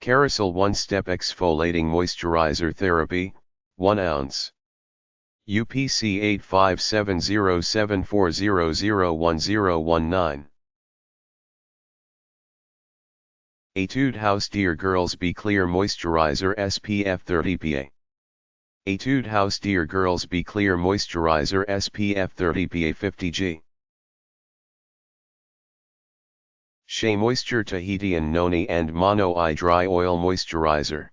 Kerasal 1-Step Exfolating Moisturizer Therapy, 1 ounce. UPC 857074001019. Etude House Dear Girls Be Clear Moisturizer SPF 30 PA. Etude House Dear Girls Be Clear Moisturizer SPF 30 PA 50G. SheaMoisture Tahitian Noni and Monoi Dry Oil Moisturizer.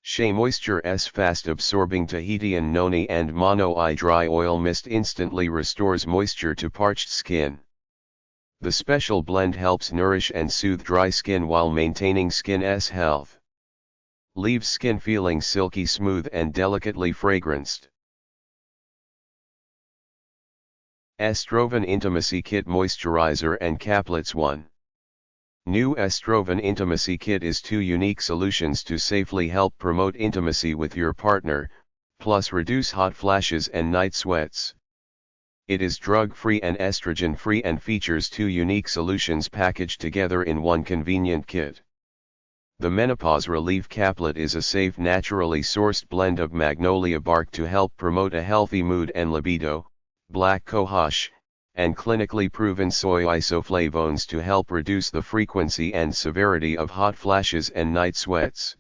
SheaMoisture's fast-absorbing Tahitian Noni and Monoi Dry Oil Mist instantly restores moisture to parched skin. The special blend helps nourish and soothe dry skin while maintaining skin's health. Leaves skin feeling silky smooth and delicately fragranced. Estroven Intimacy Kit Moisturizer and Caplets 1. New Estroven Intimacy Kit is 2 unique solutions to safely help promote intimacy with your partner, plus reduce hot flashes and night sweats. It is drug-free and estrogen-free and features 2 unique solutions packaged together in one convenient kit. The Menopause Relief Caplet is a safe naturally sourced blend of Magnolia Bark to help promote a healthy mood and libido, black Cohosh, and clinically proven Soy Isoflavones to help reduce the frequency and severity of hot flashes and night sweats.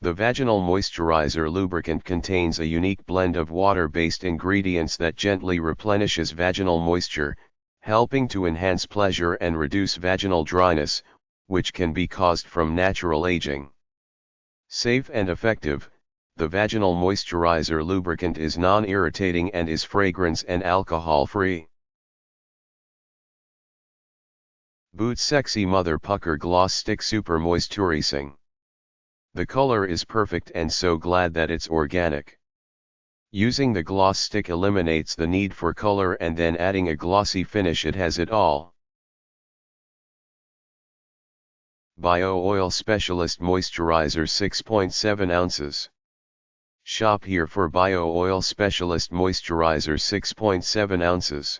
The Vaginal Moisturizer Lubricant contains a unique blend of water-based ingredients that gently replenishes vaginal moisture, helping to enhance pleasure and reduce vaginal dryness, which can be caused from natural aging. Safe and effective, the Vaginal Moisturizer Lubricant is non-irritating and is fragrance and alcohol-free. Boots Sexy Mother Pucker Gloss Stick Super Moisturizing. The color is perfect and so glad that it's organic. Using the gloss stick eliminates the need for color and then adding a glossy finish, it has it all. Bio Oil Specialist Moisturizer 6.7 ounces. Shop here for Bio Oil Specialist Moisturizer 6.7 ounces.